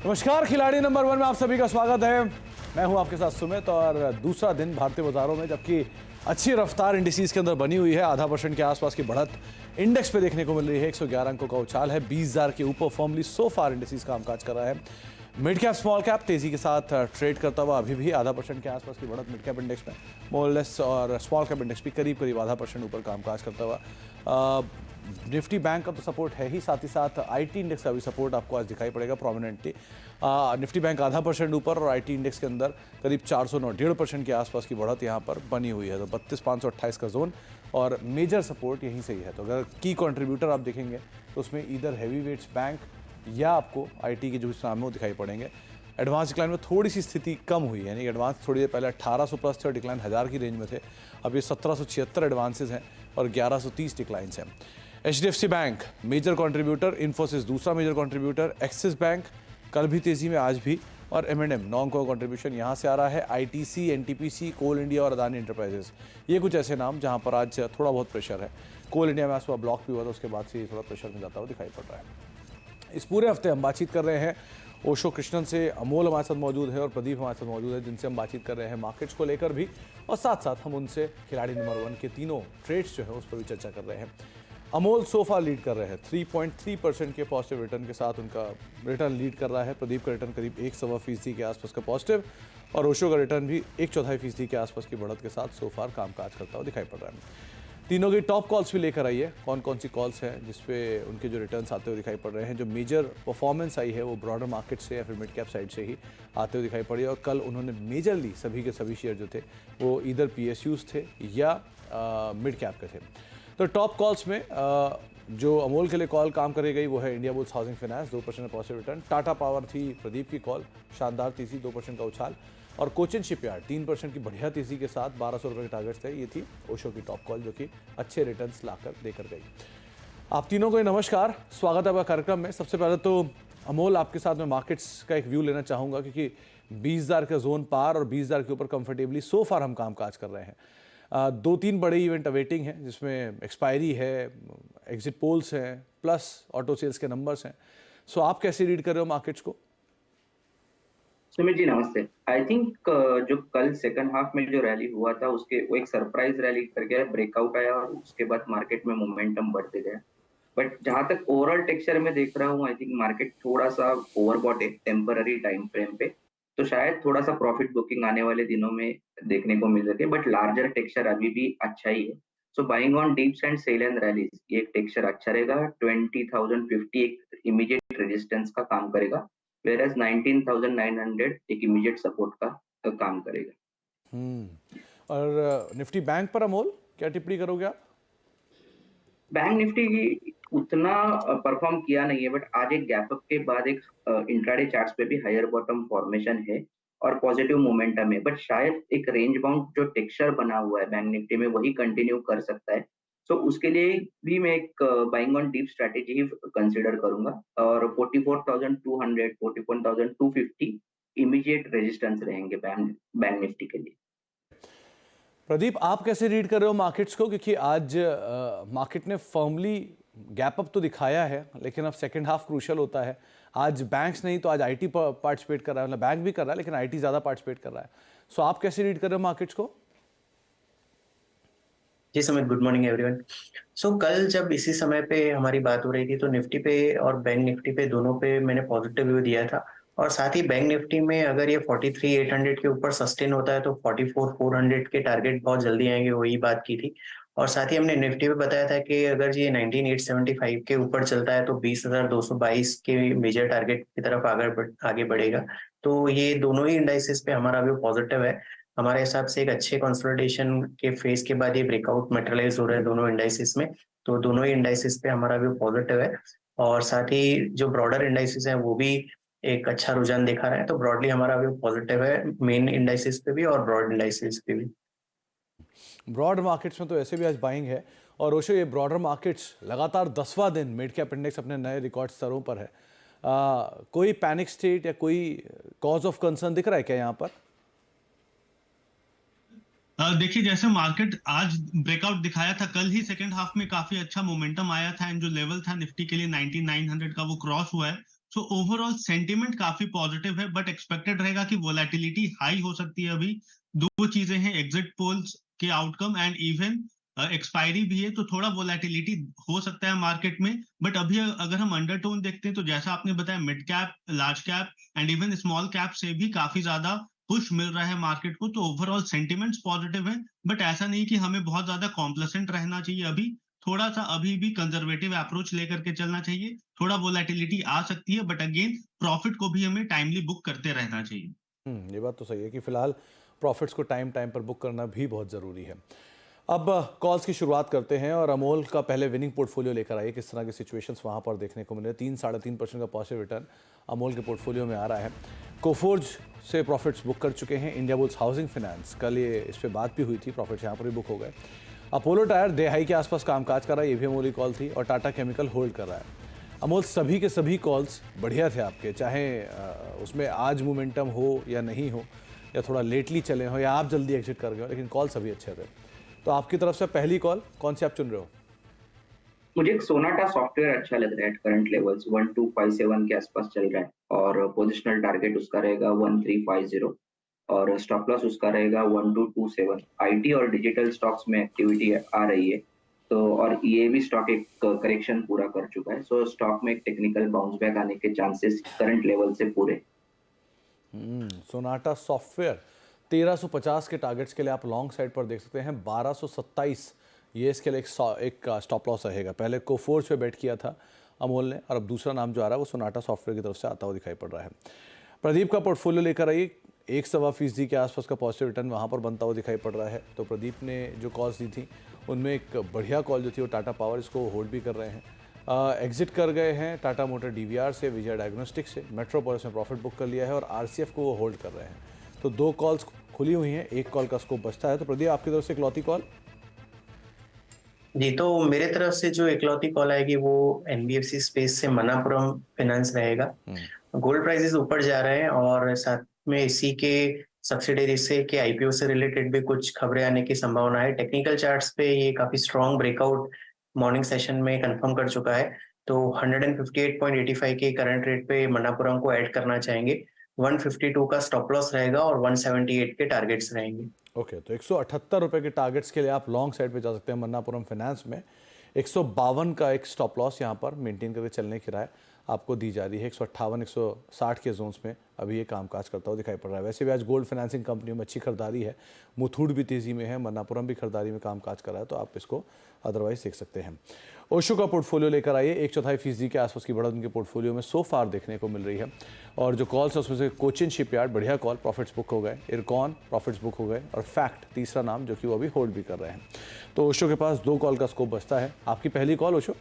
नमस्कार, खिलाड़ी नंबर 1 में आप सभी का स्वागत है। मैं हूं आपके साथ सुमित और दूसरा दिन भारतीय बाजारों में जबकि अच्छी रफ्तार इंडिसेस के अंदर बनी हुई है। आधा % के आसपास की बढ़त इंडेक्स पे देखने को मिल रही है। 111 अंकों का उछाल है। 20,000 के ऊपर फॉर्मली सो फार इंडिसेस कामकाज कर रहा है। मिड कैप स्मॉल कैप तेजी के साथ ट्रेड करता हुआ अभी भी आधा % के आसपास की बढ़त मिड कैप इंडेक्स में मोरलेस और स्मॉल कैप इंडेक्स भी करीब आधा % ऊपर कामकाज करता हुआ। निफ्टी बैंक का तो सपोर्ट है ही, साथ ही साथ आईटी इंडेक्स का भी सपोर्ट आपको आज दिखाई पड़ेगा प्रोमिनेंटली। निफ्टी बैंक आधा % ऊपर और आईटी इंडेक्स के अंदर करीब 409 1.5% के आसपास की बढ़त यहाँ पर बनी हुई है। तो 32,528 का जोन और मेजर सपोर्ट यहीं से ही है। तो अगर की कंट्रीब्यूटर आप देखेंगे तो उसमें इधर हैवी वेट्स बैंक या आपको आईटी के जो नाम है वो दिखाई पड़ेंगे। एडवांस डिक्लाइन में थोड़ी सी स्थिति कम हुई है, यानी एडवांस थोड़ी देर पहले 1800 प्लस थे और डिक्लाइन 1000 की रेंज में थे। अब ये 1776 एडवांसेज हैं और 1130 डिक्लाइंस हैं। HDFC bank major contributor, Infosys दूसरा मेजर कंट्रीब्यूटर, एक्सिस बैंक कल भी तेजी में आज भी, और एम&एम 9 अंकों का कंट्रीब्यूशन यहाँ से आ रहा है। आईटीसी, एनटीपीसी, कोल इंडिया और अदानी एंटरप्राइजेस, ये कुछ ऐसे नाम जहाँ पर आज थोड़ा बहुत प्रेशर है। कोल इंडिया में आज सुबह ब्लॉक भी हुआ था, उसके बाद से थोड़ा प्रेशर में जाता हुआ दिखाई पड़ रहा है। इस पूरे हफ्ते हम बातचीत कर रहे हैं ओशो कृष्णन से। अमोल हमारे साथ मौजूद है और प्रदीप हमारे साथ मौजूद है, जिनसे हम बातचीत कर रहे हैं मार्केट्स को लेकर भी, और साथ साथ हम उनसे खिलाड़ी नंबर 1 के तीनों ट्रेड्स जो है उस पर भी चर्चा कर रहे हैं। अमोल सोफा लीड कर रहे हैं 3.3% के पॉजिटिव रिटर्न के साथ, उनका रिटर्न लीड कर रहा है। प्रदीप का रिटर्न करीब 1.25% के आसपास का पॉजिटिव, और ओशो का रिटर्न भी 1/4% के आसपास की बढ़त के साथ सोफार कामकाज करता हुआ दिखाई पड़ रहा है। तीनों की टॉप कॉल्स भी लेकर आइए, कौन कौन सी कॉल्स हैं जिसपे उनके जो रिटर्न्स आते हुए दिखाई पड़ रहे हैं। जो मेजर परफॉर्मेंस आई है वो ब्रॉडर मार्केट से या फिर मिड कैप साइड से ही आते हुए दिखाई पड़ी, और कल उन्होंने मेजरली सभी के सभी शेयर जो थे वो इधर पीएसयूज थे या मिड कैप के थे। तो टॉप कॉल्स में जो अमोल के लिए कॉल काम करी गई वो है India bulls housing finance, 2% positive return. Tata power थी प्रदीप की कॉल, शानदार तेजी, 2% का उछाल। और कोचिन शिपयार्ड 3% की बढ़िया तेजी के साथ 1200 रुपये के टारगेट थे। ये थी ओशो की टॉप कॉल जो कि अच्छे रिटर्न्स लाकर देकर गई। आप तीनों को नमस्कार, स्वागत है आपका कार्यक्रम में। सबसे पहले तो अमोल, आपके साथ मैं मार्केट्स का एक व्यू लेना चाहूँगा, क्योंकि 20,000 का जोन पार और 20,000 के ऊपर कंफर्टेबली सो फार हम कामकाज कर रहे हैं। 2-3 बड़े इवेंट अवेटिंग हैं, जिसमें एक्सपायरी है, एग्जिट पोल्स हैं, प्लस ऑटो सेल्स के नंबर्स हैं। सो आप कैसे रीड कर रहे हो मार्केट्स को? सुमित जी नमस्ते। आई थिंक जो कल सेकंड हाफ में जो रैली हुआ था उसके वो एक सरप्राइज रैली कर गया, ब्रेकआउट आया और उसके बाद मार्केट में मोमेंटम बढ़ते गया। बट जहां तक ओवरऑल टेक्सचर में देख रहा हूँ, आई थिंक मार्केट थोड़ा सा ओवरबॉट है टेम्पररी टाइम फ्रेम पे, तो शायद थोड़ा सा प्रॉफिट बुकिंग आने वाले दिनों में देखने को मिल सके। बट लार्जर टेक्सचर अभी भी अच्छा ही है। So buying on dips and sell and rallies, ये एक टेक्सचर अच्छा रहेगा। 20,050 एक इमीडिएट रेजिस्टेंस का काम करेगा, whereas 19,900 एक इमीडिएट सपोर्ट का काम करेगा। और निफ्टी बैंक पर अमोल क्या टिप्पणी करोगे आप? बैंक निफ्टी की उतना परफॉर्म किया नहीं है, बट आज एक गैप अप के बाद एक इंट्राडे चार्ट्स पे भी हायर बॉटम फॉर्मेशन है और पॉजिटिव मोमेंटम है। बट शायद एक रेंज बाउंड जो टेक्सचर बना हुआ है बैंक निफ्टी में वही कंटिन्यू कर सकता है। सो उसके लिए भी मैं एक buying on deep strategy he consider करूंगा, और 44,200 44,250 इमीडिएट रेजिस्टेंस रहेंगे बैंक निफ्टी के लिए। प्रदीप, आप कैसे रीड कर रहे हो मार्केट्स को? क्योंकि आज मार्केट ने फर्मली गैप अप तो दिखाया है, लेकिन अब सेकंड हाफ क्रूशियल होता है। आज बैंक्स नहीं तो आज आईटी पार्टिसिपेट कर रहा है, मतलब बैंक भी कर रहा है लेकिन आईटी ज़्यादा पार्टिसिपेट कर रहा है। सो आप कैसे रीड कर रहे हो मार्केट्स को? जी सुमित, गुड मॉर्निंग एवरीवन। सो कल जब इसी समय पे हमारी बात हो रही थी तो निफ्टी पे और बैंक निफ्टी पे दोनों पे मैंने पॉजिटिव व्यू दिया था, और साथ ही बैंक निफ्टी में अगर ये 43,800 के ऊपर सस्टेन होता है तो 44,400 के टारगेट बहुत जल्दी आएंगे, वही बात की थी। और साथ ही हमने निफ्टी पे बताया था कि अगर ये 19,875 के ऊपर चलता है तो 20,222 के मेजर टारगेट की तरफ आगे बढ़ेगा। तो ये दोनों ही इंडाइसेस पे हमारा व्यू पॉजिटिव है। हमारे हिसाब से एक अच्छे कंसोलिडेशन के फेज के बाद ये ब्रेकआउट मटेरियलाइज हो रहे हैं दोनों इंडाइसेस में, तो दोनों ही इंडाइसेस पे हमारा व्यू पॉजिटिव है। और साथ ही जो ब्रॉडर इंडाइसेस हैं वो भी एक अच्छा रुझान दिखा रहा है, तो ब्रॉडली हमारा व्यू पॉजिटिव है मेन इंडाइसेस पे भी और ब्रॉड इंडाइसेस पे भी। ब्रॉड मार्केट्स में तो ऐसे भी आज बाइंग है, और ओशो ये ब्रॉडर मार्केट्स लगातार 10वां दिन मिड कैप इंडेक्स अपने नए रिकॉर्ड स्तरों पर है। कोई पैनिक स्टेट या कोई कॉज ऑफ कंसर्न दिख रहा है क्या यहाँ पर? देखिए, जैसे मार्केट आज ब्रेकआउट दिखाया था, कल ही सेकेंड हाफ में काफी अच्छा मोमेंटम आया था, एंड जो लेवल था निफ्टी के लिए 19,900 का वो क्रॉस हुआ है। सो ओवरऑल सेंटिमेंट काफी पॉजिटिव है, बट एक्सपेक्टेड रहेगा कि वोलेटिलिटी हाई हो सकती है। अभी दो चीजें हैं, एग्जिट पोल्स के आउटकम एंड इवन एक्सपायरी भी है, तो थोड़ा वोलेटिलिटी हो सकता है मार्केट में। बट अभी अगर हम अंडरटोन देखते हैं तो जैसा आपने बताया, mid cap, large cap and even small cap से भी काफी ज्यादा पुश मिल रहा है मार्केट को। तो ओवरऑल सेंटिमेंट्स पॉजिटिव है, बट ऐसा नहीं कि हमें बहुत ज्यादा कॉम्प्लेसेंट रहना चाहिए। अभी थोड़ा सा अभी भी कंजर्वेटिव अप्रोच लेकर के चलना चाहिए। थोड़ा वोलेटिलिटी आ सकती है, बट अगेन प्रॉफिट को भी हमें टाइमली बुक करते रहना चाहिए। ये बात तो सही है कि फिलहाल प्रॉफिट्स को टाइम पर बुक करना भी बहुत ज़रूरी है। अब कॉल्स की शुरुआत करते हैं और अमोल का पहले विनिंग पोर्टफोलियो लेकर आइए, किस तरह की सिचुएशंस वहाँ पर देखने को मिले। 3-3.5% का पॉजिटिव रिटर्न अमोल के पोर्टफोलियो में आ रहा है। कोफोर्ज से प्रॉफिट्स बुक कर चुके हैं। इंडिया बुल्स हाउसिंग फाइनेंस, कल ये इस पर बात भी हुई थी, प्रॉफिट्स यहाँ पर भी बुक हो गए। अपोलो टायर दिहाई के आसपास कामकाज कर रहा है, ये भी अमोल की कॉल थी। और टाटा केमिकल होल्ड कर रहा है। अमोल, सभी के सभी कॉल्स बढ़िया थे आपके, चाहे उसमें आज मोमेंटम हो या नहीं हो, या थोड़ा लेटली चले हो, या आप जल्दी एग्जिट कर गए हो, लेकिन कॉल सभी अच्छे थे। तो आपकी तरफ से पहली कॉल कौन सी आप चुन रहे हो? मुझे एक सोनाटा सॉफ्टवेयर अच्छा लग रहा है। करंट लेवल्स 1257 के आसपास चल रहा है और पोजिशनल टारगेट उसका रहेगा 1350 और स्टॉप लॉस उसका रहेगा 1227। आईटी और डिजिटल स्टॉक्स में एक्टिविटी आ रही है, तो और ये भी स्टॉक एक करेक्शन पूरा कर चुका है। सो स्टॉक में एक टेक्निकल बाउंस बैक आने के चांसेस करंट लेवल से पूरे। सोनाटा सॉफ्टवेयर 1350 के टारगेट्स के लिए आप लॉन्ग साइड पर देख सकते हैं। 1227 ये इसके लिए एक स्टॉप लॉस रहेगा। पहले कोफोर्ज पे बैट किया था अमोल ने, और अब दूसरा नाम जो आ रहा है वो सोनाटा सॉफ्टवेयर की तरफ से आता हुआ दिखाई पड़ रहा है। प्रदीप का पोर्टफोलियो लेकर आइए। 1.25% के आसपास का पॉजिटिव रिटर्न वहाँ पर बनता हुआ दिखाई पड़ रहा है। तो प्रदीप ने जो कॉल्स दी थी उनमें एक बढ़िया कॉल जो थी वो टाटा पावर, इसको होल्ड भी कर रहे हैं। एग्जिट कर गए हैं टाटा मोटर डीवीआर से, विजय डायग्नोस्टिक से। मेट्रोपोलिस में प्रॉफिट बुक कर लिया है और आरसीएफ को वो होल्ड कर रहे हैं। तो 2 कॉल्स खुली हुई हैं, 1 कॉल का स्कोप बचता है। तो प्रदीप, आपकी तरफ से इकलौती कॉल? जी, तो मेरे तरफ से जो इकलौती कॉल आएगी वो एनबीएफसी स्पेस से मनापुरम फाइनेंस रहेगा। गोल्ड प्राइसेस ऊपर जा रहे हैं और साथ में इसी के सब्सिडरी से के आईपीओ से रिलेटेड भी कुछ खबरें आने की संभावना है। टेक्निकल चार्ट्स पे ये काफी स्ट्रॉन्ग ब्रेकआउट मॉर्निंग सेशन में कंफर्म कर चुका है। तो 158.85 के करंट रेट पे मनापुरम को ऐड करना चाहेंगे। 152 का स्टॉप लॉस रहेगा और 178 के टारगेट्स रहेंगे। ओके, तो 178 रुपये के टारगेट्स के लिए आप लॉन्ग साइड पे जा सकते हैं मन्नापुरम फाइनेंस में। 152 का एक स्टॉप लॉस यहाँ पर मेंटेन करके चलने की राय आपको दी जा रही है। 158 160 के जोन्स में अभी ये कामकाज करता हुआ दिखाई पड़ रहा है। वैसे भी आज गोल्ड फाइनेंसिंग कंपनियों में अच्छी खरीदारी है। मुथूट भी तेज़ी में है, मन्नापुरम भी खरीदारी में कामकाज कर रहा है, तो आप इसको अदरवाइज देख सकते हैं। ओशो का पोर्टफोलियो लेकर आइए। 1/4% के आसपास की बढ़त उनके पोर्टफोलियो में सो फार देखने को मिल रही है। और जो कॉल्स है उसमें से कोचिन शिपयार्ड बढ़िया कॉल, प्रॉफिट्स बुक हो गए। इरकॉन प्रॉफिट्स बुक हो गए, और फैक्ट तीसरा नाम जो कि वो अभी होल्ड भी कर रहे हैं। तो ओशो के पास 2 कॉल का स्कोप बचता है। आपकी पहली कॉल ओशो?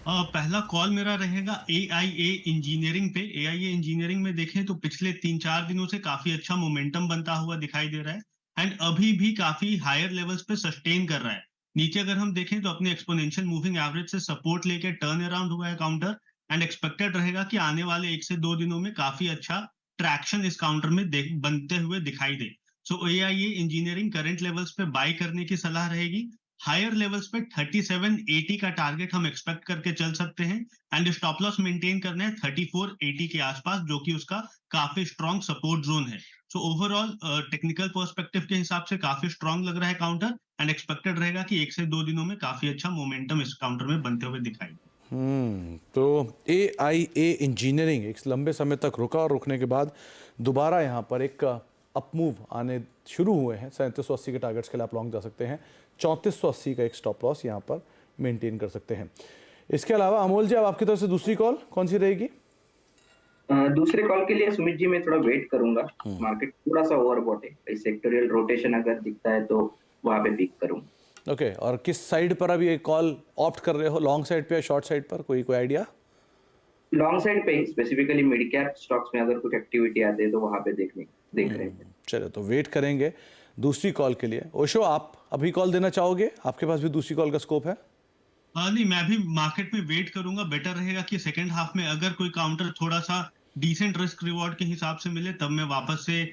पहला कॉल मेरा रहेगा एआईए इंजीनियरिंग पे। एआईए इंजीनियरिंग में देखें तो पिछले 3-4 दिनों से काफी अच्छा मोमेंटम बनता हुआ दिखाई दे रहा है एंड अभी भी काफी हायर लेवल्स पे सस्टेन कर रहा है। नीचे अगर हम देखें तो अपने एक्सपोनेंशियल मूविंग एवरेज से सपोर्ट लेके टर्न अराउंड हुआ है काउंटर, एंड एक्सपेक्टेड रहेगा कि आने वाले 1 से 2 दिनों में काफी अच्छा ट्रैक्शन इस काउंटर में बनते हुए दिखाई दे। सो एआईए इंजीनियरिंग करंट लेवल्स पे बाय करने की सलाह रहेगी। हायर लेवल्स पे 3780 का टारगेट हम एक्सपेक्ट करके चल सकते हैं एंड स्टॉप लॉस मेंटेन करना है 3480 के आसपास, जो कि उसका काफी स्ट्रॉन्ग सपोर्ट जोन है। सो ओवरऑल टेक्निकल पर्सपेक्टिव के हिसाब से काफी स्ट्रॉन्ग लग रहा है काउंटर, एंड एक्सपेक्टेड रहेगा कि 1 से 2 दिनों में काफी अच्छा मोमेंटम इस काउंटर में बनते हुए दिखाई दे। तो एआईए इंजीनियरिंग एक लंबे समय तक रुका और रुकने के बाद दोबारा यहाँ पर एक अपमूव आने शुरू हुए हैं। 3780 के टारगेट्स के लिए आप लॉन्ग जा सकते हैं। 3480 का एक स्टॉप लॉस यहाँ पर मेंटेन कर सकते हैं। इसके अलावा अमोल जी, अब आपकी तरफ से दूसरी कॉल कौन सी रहेगी? दूसरे कॉल के लिए सुमित जी मैं थोड़ा वेट करूंगा। मार्केट थोड़ा सा ओवरबॉट है, सेक्टोरियल रोटेशन अगर दिखता है तो वहां पे पिक करूंगा। ओके, और किस साइड पर अभी एक कॉल ऑप्ट कर रहे हो, लॉन्ग साइड पे या शॉर्ट साइड पर, कोई आइडिया? लॉन्ग साइड पे ही, स्पेसिफिकली मिड कैप स्टॉक्स में अगर कुछ एक्टिविटी आती है तो वहां पे देख रहे हैं। चलो, तो वेट करेंगे दूसरी कॉल के लिए। ओशो, आप अभी कॉल देना चाहोगे? आपके पास भी दूसरी कॉल का स्कोप है? नहीं, मैं भी मार्केट में वेट करूंगा। बेटर रहेगा कि सेकंड हाफ में अगर कोई काउंटर थोड़ा सा डिसेंट रिस्क रिवॉर्ड के हिसाब से मिले तब मैं वापस से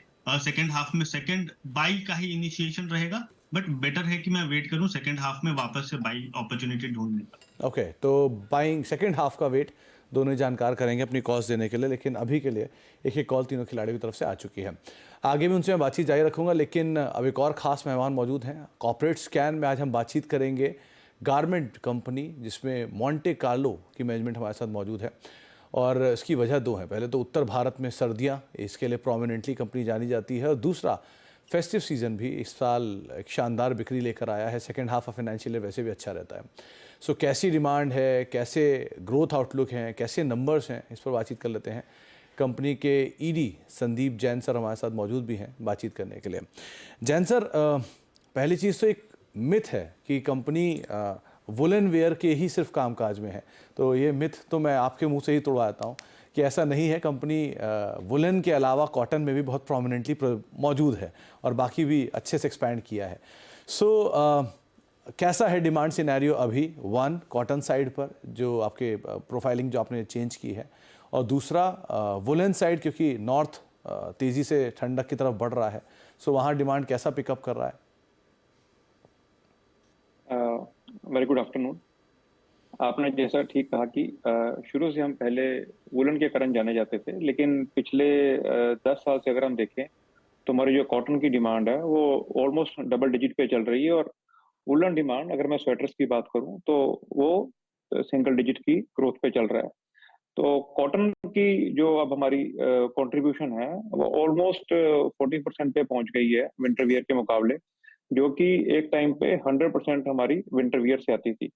सेकंड हाफ में सेकंड बाई का ही इनिशिएशन रहेगा, बट बेटर है कि मैं वेट करूं सेकंड हाफ में वापस से बाई अपॉर्चुनिटी ढूंढने का। ओके, तो बाइंग सेकंड हाफ का वेट दोनों ही जानकार करेंगे अपनी कॉल्स देने के लिए, लेकिन अभी के लिए एक एक कॉल तीनों खिलाड़ियों की तरफ से आ चुकी है। आगे भी उनसे मैं बातचीत जारी रखूंगा, लेकिन अब एक और ख़ास मेहमान मौजूद हैं। कॉर्पोरेट स्कैन में आज हम बातचीत करेंगे गारमेंट कंपनी, जिसमें मॉन्टे कार्लो की मैनेजमेंट हमारे साथ मौजूद है, और इसकी वजह दो है। पहले तो उत्तर भारत में सर्दियाँ, इसके लिए प्रोमिनेंटली कंपनी जानी जाती है, और दूसरा फेस्टिव सीज़न भी इस साल एक शानदार बिक्री लेकर आया है। Second half of financial year वैसे भी अच्छा रहता है। सो कैसी डिमांड है, कैसे ग्रोथ आउटलुक हैं, कैसे नंबर्स हैं, इस पर बातचीत कर लेते हैं। कंपनी के ईडी संदीप जैन सर हमारे साथ मौजूद भी हैं बातचीत करने के लिए। जैन सर, पहली चीज़ तो एक मिथ है कि कंपनी वुलन वेयर के ही सिर्फ कामकाज में है, तो ये मिथ तो मैं आपके मुंह से ही तोड़वाता हूँ कि ऐसा नहीं है। कंपनी वुलन के अलावा कॉटन में भी बहुत प्रोमिनेंटली मौजूद है और बाकी भी अच्छे से एक्सपैंड किया है। सो कैसा है डिमांड सिनेरियो अभी, वन कॉटन साइड पर जो आपके प्रोफाइलिंग जो आपने चेंज की है, और दूसरा वुलन साइड, क्योंकि नॉर्थ तेज़ी से ठंडक की तरफ बढ़ रहा है, सो वहाँ डिमांड कैसा पिकअप कर रहा है? Very good afternoon. आपने जैसा ठीक कहा कि शुरू से हम पहले वुलन के कारण जाने जाते थे, लेकिन पिछले 10 साल से अगर हम देखें तो हमारी जो कॉटन की डिमांड है वो ऑलमोस्ट डबल डिजिट पे चल रही है, और वुलन डिमांड, अगर मैं स्वेटर्स की बात करूं तो वो सिंगल डिजिट की ग्रोथ पे चल रहा है। तो कॉटन की जो अब हमारी कंट्रीब्यूशन है वो ऑलमोस्ट 40% पे पहुंच गई है विंटर वियर के मुकाबले, जो कि एक टाइम पे 100% हमारी विंटर वियर से आती थी।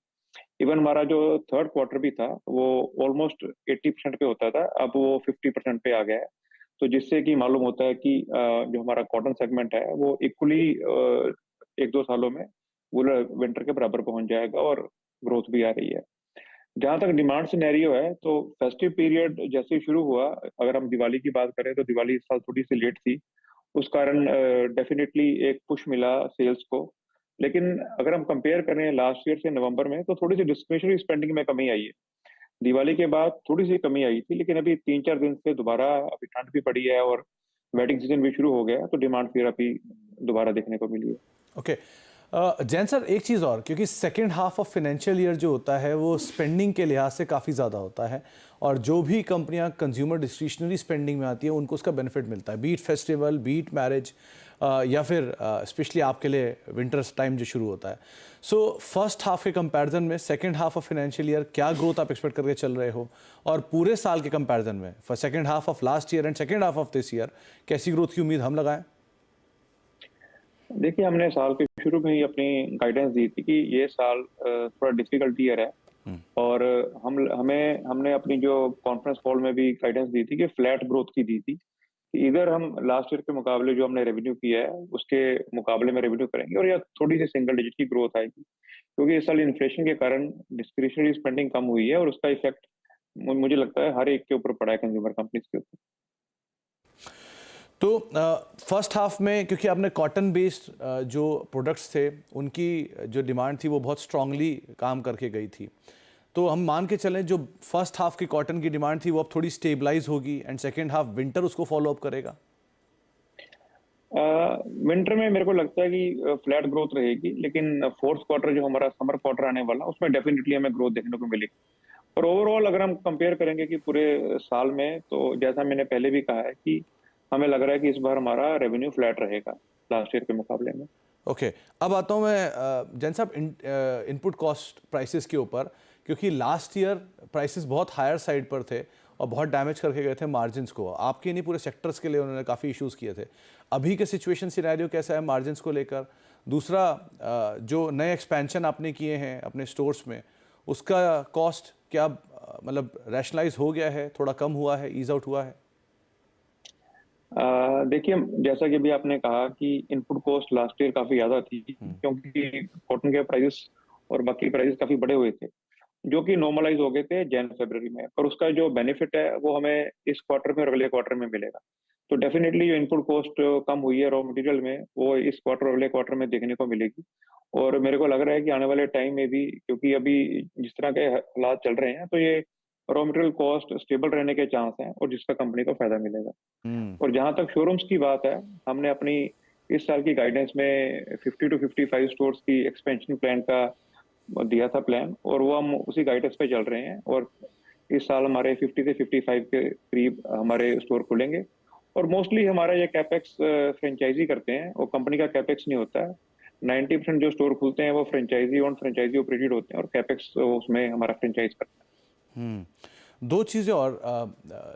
इवन हमारा जो थर्ड क्वार्टर भी था वो ऑलमोस्ट 80% पे होता था, अब वो 50% पे आ गया है। तो जिससे कि मालूम होता है कि जो हमारा कॉटन सेगमेंट है वो इक्वली 1-2 सालों में वुलन विंटर के बराबर पहुंच जाएगा, और ग्रोथ भी आ रही है। जहां तक डिमांड सिनेरियो है तो फेस्टिव पीरियड जैसे ही शुरू हुआ, अगर हम दिवाली की बात करें तो दिवाली इस साल थोड़ी सी लेट थी, उस कारण डेफिनेटली एक पुश मिला सेल्स को। लेकिन अगर हम कंपेयर करें लास्ट ईयर से नवंबर में, तो थोड़ी सी डिस्क्रिशनरी स्पेंडिंग में कमी आई है। दिवाली के बाद थोड़ी सी कमी आई थी, लेकिन अभी 3-4 दिन से दोबारा अभी ठंड भी पड़ी है और वेडिंग सीजन भी शुरू हो गया, तो डिमांड फिर अभी दोबारा देखने को मिली है। ओके जैन सर, एक चीज़ और, क्योंकि second half of financial year जो होता है वो स्पेंडिंग के लिहाज से काफ़ी ज़्यादा होता है, और जो भी कंपनियां कंज्यूमर डिस्क्रिशनरी स्पेंडिंग में आती है उनको उसका बेनिफिट मिलता है, बीट फेस्टिवल, बीट मैरिज, या फिर स्पेशली आपके लिए विंटर्स टाइम जो शुरू होता है। सो फर्स्ट हाफ के कंपैरिजन में second half of financial year क्या ग्रोथ आप एक्सपेक्ट करके चल रहे हो, और पूरे साल के कंपैरिजन में for second half of last year and second half of this year कैसी ग्रोथ की उम्मीद हम लगाएं? देखिए, हमने साल के शुरू में ही अपनी गाइडेंस दी थी कि ये साल थोड़ा डिफिकल्ट ईयर है, और हमने अपनी जो कॉन्फ्रेंस कॉल में भी गाइडेंस दी थी कि फ्लैट ग्रोथ की दी थी, कि इधर हम लास्ट ईयर के मुकाबले जो हमने रेवेन्यू किया है उसके मुकाबले में रेवेन्यू करेंगे, और या थोड़ी सी सिंगल डिजिट की ग्रोथ आएगी, क्योंकि इस साल इन्फ्लेशन के कारण डिस्क्रिशनरी स्पेंडिंग कम हुई है, और उसका इफेक्ट मुझे लगता है हर एक के ऊपर पड़ा है, कंज्यूमर कंपनीज के ऊपर। तो फर्स्ट हाफ में क्योंकि आपने कॉटन बेस्ड जो प्रोडक्ट्स थे उनकी जो डिमांड थी वो बहुत स्ट्रांगली काम करके गई थी, तो हम मान के चलें जो फर्स्ट हाफ की कॉटन की डिमांड थी वो अब थोड़ी स्टेबलाइज होगी एंड सेकेंड हाफ विंटर उसको फॉलो अप करेगा? विंटर में मेरे को लगता है कि फ्लैट ग्रोथ रहेगी, लेकिन फोर्थ क्वार्टर जो हमारा समर क्वार्टर आने वाला उसमें डेफिनेटली हमें ग्रोथ देखने को मिलेगी। और ओवरऑल अगर हम कंपेयर करेंगे कि पूरे साल में, तो जैसा मैंने पहले भी कहा है कि हमें लग रहा है कि इस बार हमारा रेवेन्यू फ्लैट रहेगा लास्ट ईयर के मुकाबले में। ओके, अब आता हूँ मैं जैन साहब इनपुट कॉस्ट प्राइसेस के ऊपर, क्योंकि लास्ट ईयर प्राइसेस बहुत हायर साइड पर थे और बहुत डैमेज करके गए थे मार्जिन्स को, आपके नहीं पूरे सेक्टर्स के लिए उन्होंने काफ़ी इश्यूज़ किए थे। अभी के सिचुएशन सिनेरियो कैसा है मार्जिन्स को लेकर? दूसरा, जो नए एक्सपेंशन आपने किए हैं अपने स्टोर्स में, उसका कॉस्ट क्या मतलब रैशनलाइज हो गया है, थोड़ा कम हुआ है, ईज आउट हुआ है? देखिए, जैसा कि अभी आपने कहा कि इनपुट कॉस्ट लास्ट ईयर काफी ज्यादा थी, क्योंकि कॉटन के प्राइसेस और बाकी प्राइसेस काफी बढ़े हुए थे, जो कि नॉर्मलाइज हो गए थे जनवरी में, और उसका जो बेनिफिट है वो हमें इस क्वार्टर में और अगले क्वार्टर में मिलेगा। तो डेफिनेटली जो इनपुट कॉस्ट कम हुई है रॉ मटेरियल में, वो इस क्वार्टर और अगले क्वार्टर में देखने को मिलेगी। और मेरे को लग रहा है कि आने वाले टाइम में भी, क्योंकि अभी जिस तरह के हालात चल रहे हैं, तो ये रॉ मटेरियल कॉस्ट स्टेबल रहने के चांस हैं, और जिसका कंपनी को फायदा मिलेगा। और जहां तक शोरूम्स की बात है, हमने अपनी इस साल की गाइडेंस में 50 to 55 स्टोर्स की एक्सपेंशन प्लान का दिया था प्लान, और वो हम उसी गाइडेंस पे चल रहे हैं। और इस साल हमारे 50 से 55 के करीब हमारे स्टोर खुलेंगे। और मोस्टली हमारा ये कैपेक्स फ्रेंचाइजी करते हैं, वो कंपनी का कैपेक्स नहीं होता है। 90% जो स्टोर खुलते हैं वो फ्रेंचाइजी ऑन फ्रेंचाइजी ऑपरेटेड होते हैं, और कैपेक्स उसमें हमारा फ्रेंचाइज करता है। दो चीज़ें और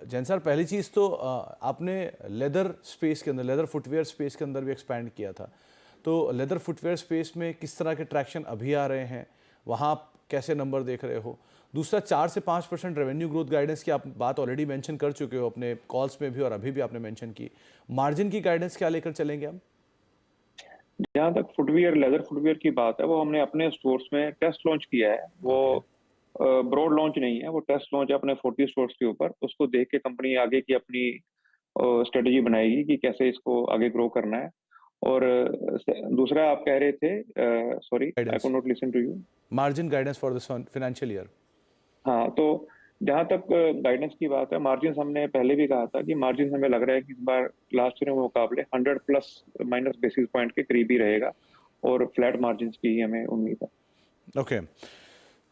जैन सर, पहली चीज़ तो आपने लेदर स्पेस के अंदर, लेदर फुटवेयर स्पेस के अंदर भी एक्सपैंड किया था, तो लेदर फुटवेयर स्पेस में किस तरह के ट्रैक्शन अभी आ रहे हैं, वहाँ आप कैसे नंबर देख रहे हो? दूसरा, 4 से 5% रेवेन्यू ग्रोथ गाइडेंस की आप बात ऑलरेडी मेंशन कर चुके हो अपने कॉल्स में भी और अभी भी आपने मेंशन की। मार्जिन की गाइडेंस क्या लेकर चलेंगे हम? जहाँ तक फुटवियर, लेदर फुटवियर की बात है, वो हमने अपने स्टोर्स में टेस्ट लॉन्च किया है। वो ब्रॉड लॉन्च नहीं है, वो टेस्ट लॉन्च है अपने 40 स्टोर्स के ऊपर। उसको देख के कंपनी आगे की अपनी स्ट्रेटेजी बनाएगी कि कैसे इसको आगे ग्रो करना है। और दूसरा आप कह रहे थे, sorry I could not listen to you. Margin guidance for this financial year. हाँ, तो जहाँ तक गाइडेंस की बात है, मार्जिन हमने पहले भी कहा था कि मार्जिन हमें लग रहा है कि इस बार लास्ट ईयर के मुकाबले 100 प्लस माइनस बेसिस पॉइंट के करीब ही रहेगा, और फ्लैट मार्जिन की ही हमें उम्मीद है। ओके,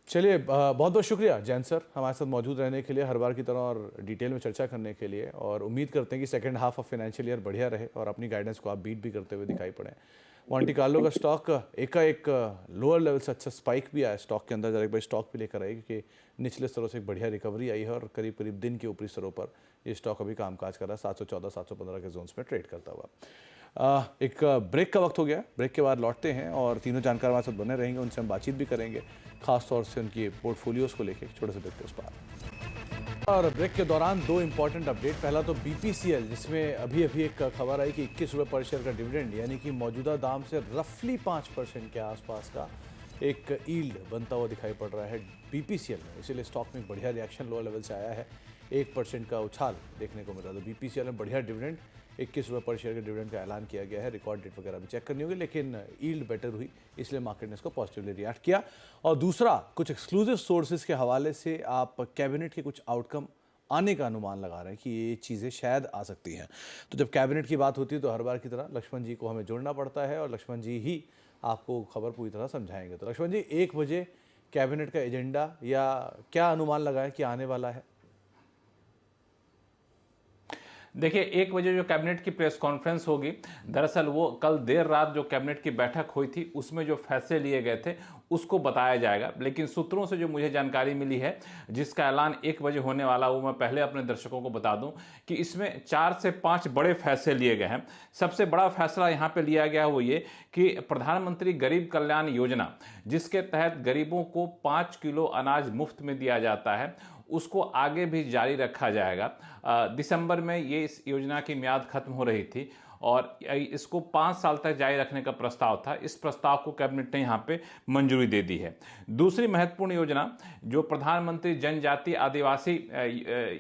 चलिए, बहुत बहुत शुक्रिया जैन सर हमारे साथ मौजूद रहने के लिए, हर बार की तरह और डिटेल में चर्चा करने के लिए। और उम्मीद करते हैं कि second half of financial year बढ़िया रहे और अपनी गाइडेंस को आप बीट भी करते हुए दिखाई पड़े। मॉन्टे कार्लो का स्टॉक एकाएक लोअर लेवल से अच्छा स्पाइक भी आया स्टॉक के अंदर, जरा एक बार स्टॉक भी लेकर आए क्योंकि निचले स्तरों से एक बढ़िया रिकवरी आई है और करीब करीब दिन के ऊपरी स्तरों पर ये स्टॉक अभी कामकाज कर रहा है, 714 715 के जोन्स में ट्रेड करता हुआ। एक ब्रेक का वक्त हो गया, ब्रेक के बाद लौटते हैं और तीनों जानकार हमारे साथ बने रहेंगे, उनसे हम बातचीत भी करेंगे, खास तौर से उनकी पोर्टफोलियोज को लेकर। छोटे से ब्रेक के उस पार। और ब्रेक के दौरान दो इंपॉर्टेंट अपडेट। पहला तो बीपीसीएल, जिसमें अभी अभी एक खबर आई कि 21 रुपये पर शेयर का डिविडेंड, यानी कि मौजूदा दाम से रफली 5% के आसपास का एक यील्ड बनता हुआ दिखाई पड़ रहा है बीपीसीएल में। इसीलिए स्टॉक में बढ़िया रिएक्शन लोअर लेवल से आया है, 1% का उछाल देखने को मिल रहा है। तो बीपीसीएल में बढ़िया डिविडेंड, 21 रुपये पर शेयर के डिविडेंड का ऐलान किया गया है। रिकॉर्ड डेट वगैरह भी चेक करनी होगी, लेकिन यील्ड बेटर हुई, इसलिए मार्केट ने इसको पॉजिटिवली रिएक्ट किया। और दूसरा, कुछ एक्सक्लूसिव सोर्सेज के हवाले से आप कैबिनेट के कुछ आउटकम आने का अनुमान लगा रहे हैं कि ये चीज़ें शायद आ सकती हैं। तो जब कैबिनेट की बात होती है तो हर बार की तरह लक्ष्मण जी को हमें जोड़ना पड़ता है और लक्ष्मण जी ही आपको खबर पूरी तरह समझाएंगे। तो लक्ष्मण जी, 1 बजे कैबिनेट का एजेंडा या क्या अनुमान लगाएं कि आने वाला है? देखिए, 1 बजे जो कैबिनेट की प्रेस कॉन्फ्रेंस होगी, दरअसल वो कल देर रात जो कैबिनेट की बैठक हुई थी उसमें जो फैसले लिए गए थे उसको बताया जाएगा। लेकिन सूत्रों से जो मुझे जानकारी मिली है, जिसका ऐलान 1 बजे होने वाला, वो मैं पहले अपने दर्शकों को बता दूं कि इसमें 4 से 5 बड़े फैसले लिए गए हैं। सबसे बड़ा फैसला यहाँ पे लिया गया वो ये कि प्रधानमंत्री गरीब कल्याण योजना, जिसके तहत गरीबों को 5 किलो अनाज मुफ्त में दिया जाता है, उसको आगे भी जारी रखा जाएगा। दिसंबर में ये इस योजना की म्याद खत्म हो रही थी और इसको 5 साल तक जारी रखने का प्रस्ताव था। इस प्रस्ताव को कैबिनेट ने यहाँ पे मंजूरी दे दी है। दूसरी महत्वपूर्ण योजना जो प्रधानमंत्री जनजातीय आदिवासी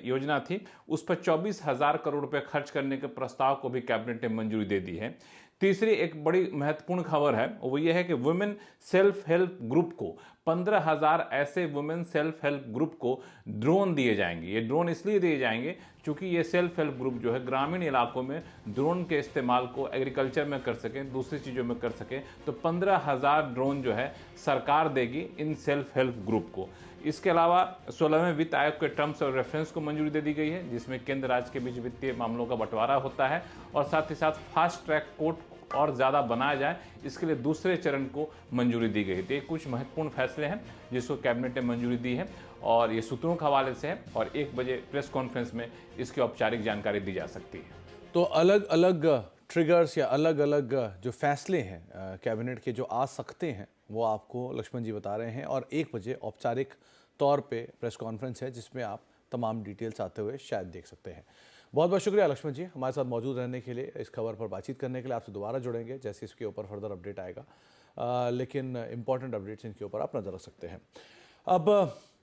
योजना थी, उस पर 24,000 करोड़ रुपए खर्च करने के प्रस्ताव को भी कैबिनेट ने मंजूरी दे दी है। तीसरी एक बड़ी महत्वपूर्ण खबर है, वो ये है कि वुमेन सेल्फ हेल्प ग्रुप को 15,000 ऐसे वुमेन सेल्फ हेल्प ग्रुप को ड्रोन दिए जाएंगे। ये ड्रोन इसलिए दिए जाएंगे क्योंकि ये सेल्फ हेल्प ग्रुप जो है ग्रामीण इलाकों में ड्रोन के इस्तेमाल को एग्रीकल्चर में कर सकें, दूसरी चीज़ों में कर सकें। तो 15,000 ड्रोन जो है सरकार देगी इन सेल्फ हेल्प ग्रुप को। इसके अलावा 16वें वित्त आयोग के टर्म्स और रेफरेंस को मंजूरी दे दी गई है, जिसमें केंद्र राज्य के बीच वित्तीय मामलों का बंटवारा होता है और साथ ही साथ फास्ट ट्रैक कोर्ट और ज़्यादा बनाया जाए, इसके लिए दूसरे चरण को मंजूरी दी गई थी। कुछ महत्वपूर्ण फैसले हैं जिसको कैबिनेट ने मंजूरी दी है और ये सूत्रों के हवाले से है और 1 बजे प्रेस कॉन्फ्रेंस में इसकी औपचारिक जानकारी दी जा सकती है। तो अलग अलग ट्रिगर्स या अलग अलग जो फैसले हैं कैबिनेट के जो आ सकते हैं, वो आपको लक्ष्मण जी बता रहे हैं और 1 बजे औपचारिक तौर पे प्रेस कॉन्फ्रेंस है जिसमें आप तमाम डिटेल्स आते हुए शायद देख सकते हैं। बहुत बहुत शुक्रिया लक्ष्मण जी हमारे साथ मौजूद रहने के लिए, इस खबर पर बातचीत करने के लिए। आपसे दोबारा जुड़ेंगे जैसे इसके ऊपर फर्दर अपडेट आएगा, लेकिन इंपॉर्टेंट अपडेट्स इनके ऊपर आप नजर रख सकते हैं। अब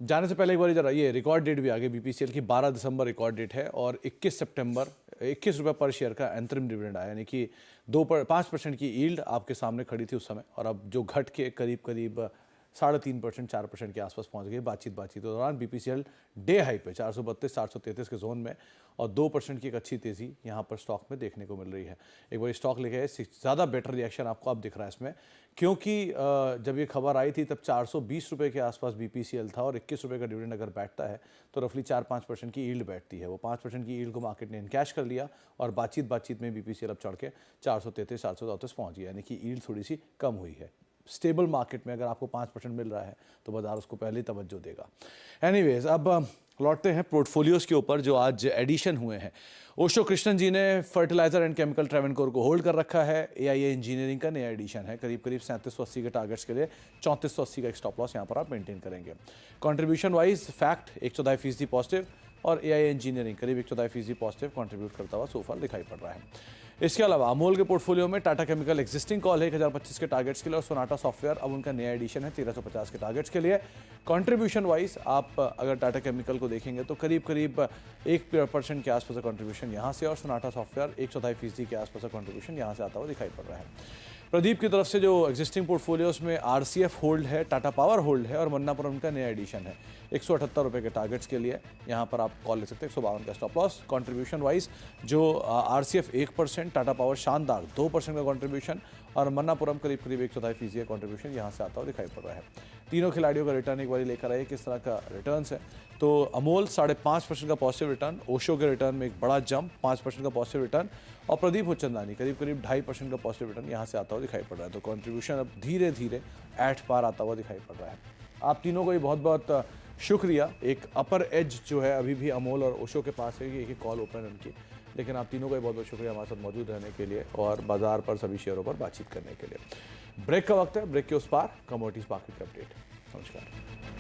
जाने से पहले एक बार जरा ये रिकॉर्ड डेट भी आगे बीपीसीएल की 12 दिसंबर रिकॉर्ड डेट है और 21 सितंबर 21 रुपये पर शेयर का अंतरिम डिविडेंड आया, यानी कि 5% की यील्ड आपके सामने खड़ी थी उस समय और अब जो घट के करीब करीब 3.5%, 4% के आसपास पहुंच गई बातचीत के दौरान। बीपीसीएल डे हाई पे 432, 433 के जोन में और 2% की एक अच्छी तेज़ी यहाँ पर स्टॉक में देखने को मिल रही है। एक बार स्टॉक लेके ज़्यादा बेटर रिएक्शन आपको अब दिख रहा है इसमें, क्योंकि जब ये खबर आई थी तब 420 रुपये के आसपास बीपीसीएल था और 21 रुपये का डिविडेंड अगर बैठता है तो रफली 4-5% की यील्ड बैठती है। वो 5% की यील्ड को मार्केट ने इनकैश कर लिया और बातचीत में बीपीसीएल अब चढ़ के 433, 434 पहुँच गया, यानी कि यील्ड थोड़ी सी कम हुई है। स्टेबल मार्केट में अगर आपको 5% मिल रहा है तो बाजार उसको पहले तवज्जो देगा। एनीवेज, अब लौटते हैं पोर्टफोलियोज के ऊपर जो आज एडिशन हुए हैं। ओशो कृष्णन जी ने फर्टिलाइजर एंड केमिकल ट्रेवनकोर को होल्ड कर रखा है। एआईए इंजीनियरिंग का नया एडिशन है, करीब 3780 के टारगेट्स के लिए 3480 का एक स्टॉप लॉस यहाँ पर आप मेंटेन करेंगे। कंट्रीब्यूशन वाइज फैक्ट 1/4% पॉजिटिव और एआईए इंजीनियरिंग करीब 1/4% पॉजिटिव कंट्रीब्यूट करता हुआ सो फार दिखाई पड़ रहा है। इसके अलावा अमोल के पोर्टफोलियो में टाटा केमिकल एक्जिस्टिंग कॉल है 1025 के टारगेट्स के लिए और सोनाटा सॉफ्टवेयर अब उनका नया एडिशन है 1350 के टारगेट्स के लिए। कंट्रीब्यूशन वाइज आप अगर टाटा केमिकल को देखेंगे तो करीब 1% के आसपास का कंट्रीब्यूशन यहाँ से और सोनाटा सॉफ्टवेयर 1/4% के आसपास का कंट्रीब्यूशन यहाँ से आता हुआ दिखाई पड़ रहा है। प्रदीप की तरफ से जो एग्जिस्टिंग पोर्टफोलियोज में आरसीएफ होल्ड है, टाटा पावर होल्ड है और मन्नापुरम का नया एडिशन है 178 रुपये के टारगेट्स के लिए। यहाँ पर आप कॉल ले सकते हैं 152 का स्टॉप लॉस। कंट्रीब्यूशन वाइज जो आरसीएफ 1%, टाटा पावर शानदार 2% का कंट्रीब्यूशन और मन्नापुरम करीब 1/4% का कंट्रीब्यूशन यहाँ से आता हुआ दिखाई पड़ रहा है। तीनों खिलाड़ियों का रिटर्न एक बार लेकर आए किस तरह का रिटर्न्स है, तो अमोल 5.5% का पॉजिटिव रिटर्न, ओशो के रिटर्न में एक बड़ा जंप 5% का पॉजिटिव रिटर्न और प्रदीप हुच्चंदानी करीब 2.5% का पॉजिटिव रिटर्न यहाँ से आता हुआ दिखाई पड़ रहा है। तो कंट्रीब्यूशन अब धीरे धीरे एट पार आता हुआ दिखाई पड़ रहा है। आप तीनों को भी बहुत बहुत शुक्रिया। एक अपर एज जो है अभी भी अमोल और ओशो के पास है, एक कॉल ओपन है उनकी, लेकिन आप तीनों को भी बहुत बहुत शुक्रिया हमारे साथ मौजूद रहने के लिए और बाजार पर सभी शेयरों पर बातचीत करने के लिए। ब्रेक का वक्त है, ब्रेक के उस पार कमोडिटीज मार्केट अपडेट। नमस्कार।